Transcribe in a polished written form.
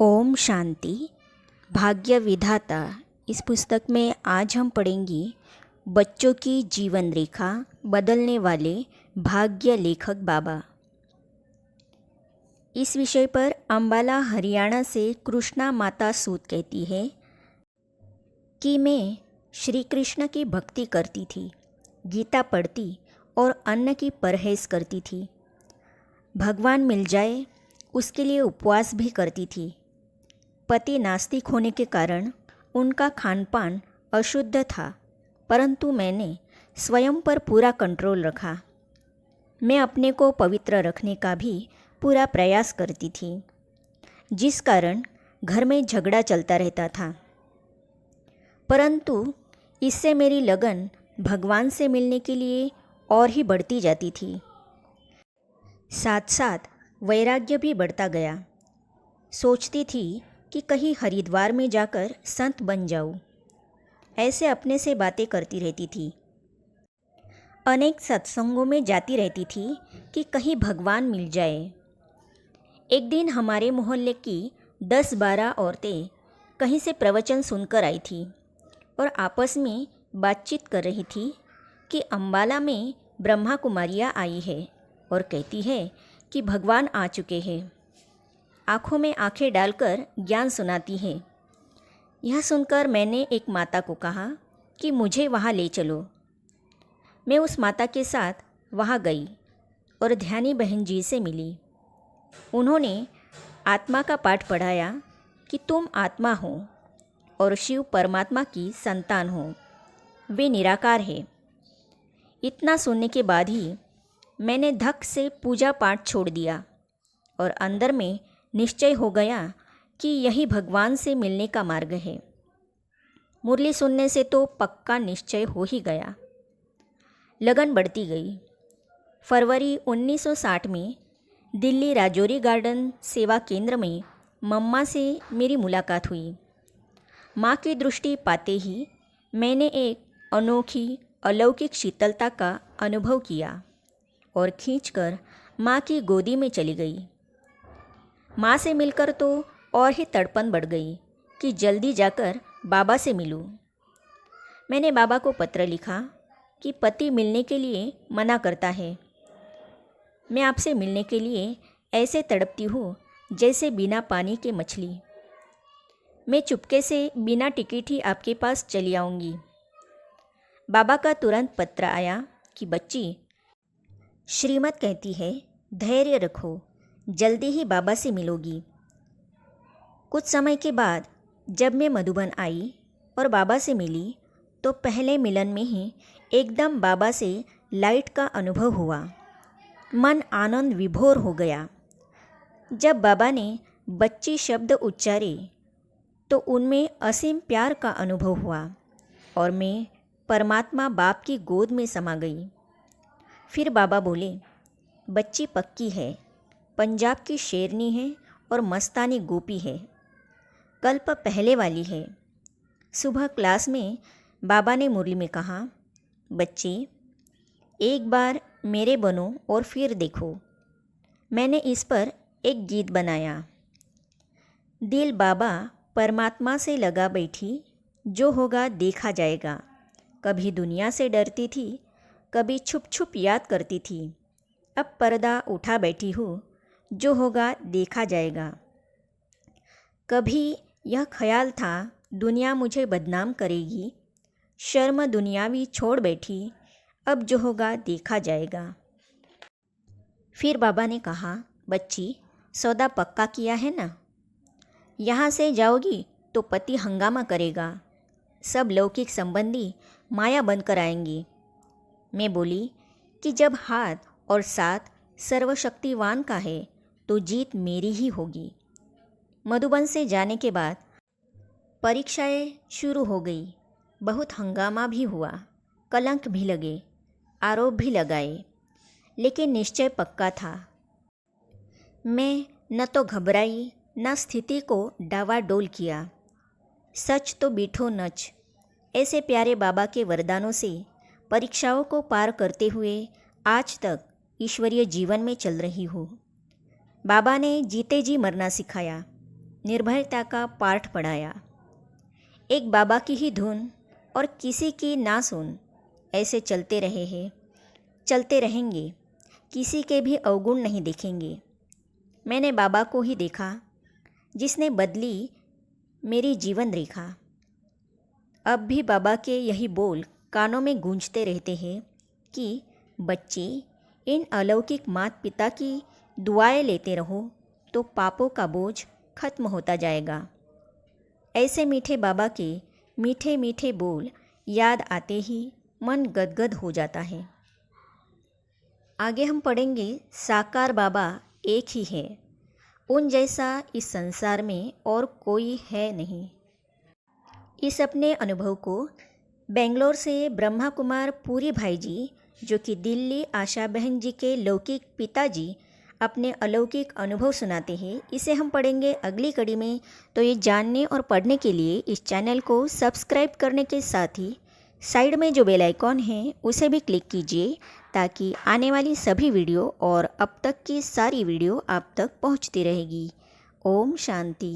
ओम शांति। भाग्य विधाता इस पुस्तक में आज हम पढ़ेंगे बच्चों की जीवन रेखा बदलने वाले भाग्य लेखक बाबा। इस विषय पर अंबाला हरियाणा से कृष्णा माता सूद कहती है कि मैं श्री कृष्ण की भक्ति करती थी, गीता पढ़ती और अन्न की परहेज करती थी। भगवान मिल जाए उसके लिए उपवास भी करती थी। पति नास्तिक होने के कारण उनका खानपान अशुद्ध था, परंतु मैंने स्वयं पर पूरा कंट्रोल रखा। मैं अपने को पवित्र रखने का भी पूरा प्रयास करती थी, जिस कारण घर में झगड़ा चलता रहता था। परंतु इससे मेरी लगन भगवान से मिलने के लिए और ही बढ़ती जाती थी। साथ साथ वैराग्य भी बढ़ता गया। सोचती थी कि कहीं हरिद्वार में जाकर संत बन जाऊं। ऐसे अपने से बातें करती रहती थी। अनेक सत्संगों में जाती रहती थी कि कहीं भगवान मिल जाए। एक दिन हमारे मोहल्ले की 10-12 औरतें कहीं से प्रवचन सुनकर आई थी और आपस में बातचीत कर रही थी कि अंबाला में ब्रह्मा कुमारियाँ आई है और कहती है कि भगवान आ चुके हैं। आँखों में आँखें डालकर ज्ञान सुनाती है। यह सुनकर मैंने एक माता को कहा कि मुझे वहाँ ले चलो। मैं उस माता के साथ वहाँ गई और ध्यानी बहन जी से मिली। उन्होंने आत्मा का पाठ पढ़ाया कि तुम आत्मा हो और शिव परमात्मा की संतान हो, वे निराकार है। इतना सुनने के बाद ही मैंने धक से पूजा पाठ छोड़ दिया और अंदर में निश्चय हो गया कि यही भगवान से मिलने का मार्ग है। मुरली सुनने से तो पक्का निश्चय हो ही गया। लगन बढ़ती गई। फरवरी 1960 में दिल्ली राजौरी गार्डन सेवा केंद्र में मम्मा से मेरी मुलाकात हुई। माँ की दृष्टि पाते ही मैंने एक अनोखी अलौकिक शीतलता का अनुभव किया और खींचकर माँ की गोदी में चली गई। माँ से मिलकर तो और ही तड़पन बढ़ गई कि जल्दी जाकर बाबा से मिलूं। मैंने बाबा को पत्र लिखा कि पति मिलने के लिए मना करता है। मैं आपसे मिलने के लिए ऐसे तड़पती हूँ जैसे बिना पानी के मछली। मैं चुपके से बिना टिकट ही आपके पास चली आऊँगी। बाबा का तुरंत पत्र आया कि बच्ची, श्रीमत कहती है धैर्य रखो, जल्दी ही बाबा से मिलोगी। कुछ समय के बाद जब मैं मधुबन आई और बाबा से मिली तो पहले मिलन में ही एकदम बाबा से लाइट का अनुभव हुआ। मन आनंद विभोर हो गया। जब बाबा ने बच्ची शब्द उच्चारे तो उनमें असीम प्यार का अनुभव हुआ और मैं परमात्मा बाप की गोद में समा गई। फिर बाबा बोले, बच्ची पक्की है, पंजाब की शेरनी है और मस्तानी गोपी है, कल्प पहले वाली है। सुबह क्लास में बाबा ने मुरली में कहा, बच्ची एक बार मेरे बनो और फिर देखो। मैंने इस पर एक गीत बनाया। दिल बाबा परमात्मा से लगा बैठी, जो होगा देखा जाएगा। कभी दुनिया से डरती थी, कभी छुप छुप याद करती थी। अब पर्दा उठा बैठी हूँ, जो होगा देखा जाएगा। कभी यह ख्याल था दुनिया मुझे बदनाम करेगी, शर्म दुनियावी छोड़ बैठी, अब जो होगा देखा जाएगा। फिर बाबा ने कहा, बच्ची सौदा पक्का किया है ना? यहाँ से जाओगी तो पति हंगामा करेगा, सब लौकिक संबंधी माया बनकर आएंगी। मैं बोली कि जब हाथ और साथ सर्वशक्तिवान का है तो जीत मेरी ही होगी। मधुबन से जाने के बाद परीक्षाएं शुरू हो गई। बहुत हंगामा भी हुआ, कलंक भी लगे, आरोप भी लगाए, लेकिन निश्चय पक्का था। मैं न तो घबराई न स्थिति को डावाडोल किया। सच तो बीठो नच। ऐसे प्यारे बाबा के वरदानों से परीक्षाओं को पार करते हुए आज तक ईश्वरीय जीवन में चल रही हूँ। बाबा ने जीते जी मरना सिखाया। निर्भयता का पाठ पढ़ाया। एक बाबा की ही धुन और किसी की ना सुन, ऐसे चलते रहे हैं, चलते रहेंगे, किसी के भी अवगुण नहीं दिखेंगे। मैंने बाबा को ही देखा जिसने बदली मेरी जीवन रेखा। अब भी बाबा के यही बोल कानों में गूंजते रहते हैं कि बच्चे, इन अलौकिक माता पिता की दुआएं लेते रहो तो पापों का बोझ खत्म होता जाएगा। ऐसे मीठे बाबा के मीठे मीठे बोल याद आते ही मन गदगद हो जाता है। आगे हम पढ़ेंगे साकार बाबा एक ही है, उन जैसा इस संसार में और कोई है नहीं। इस अपने अनुभव को बेंगलोर से ब्रह्मा कुमार पुरी भाई जी, जो कि दिल्ली आशा बहन जी के लौकिक पिताजी, अपने अलौकिक अनुभव सुनाते हैं। इसे हम पढ़ेंगे अगली कड़ी में। तो ये जानने और पढ़ने के लिए इस चैनल को सब्सक्राइब करने के साथ ही साइड में जो बेल आइकॉन है उसे भी क्लिक कीजिए, ताकि आने वाली सभी वीडियो और अब तक की सारी वीडियो आप तक पहुंचती रहेगी। ओम शांति।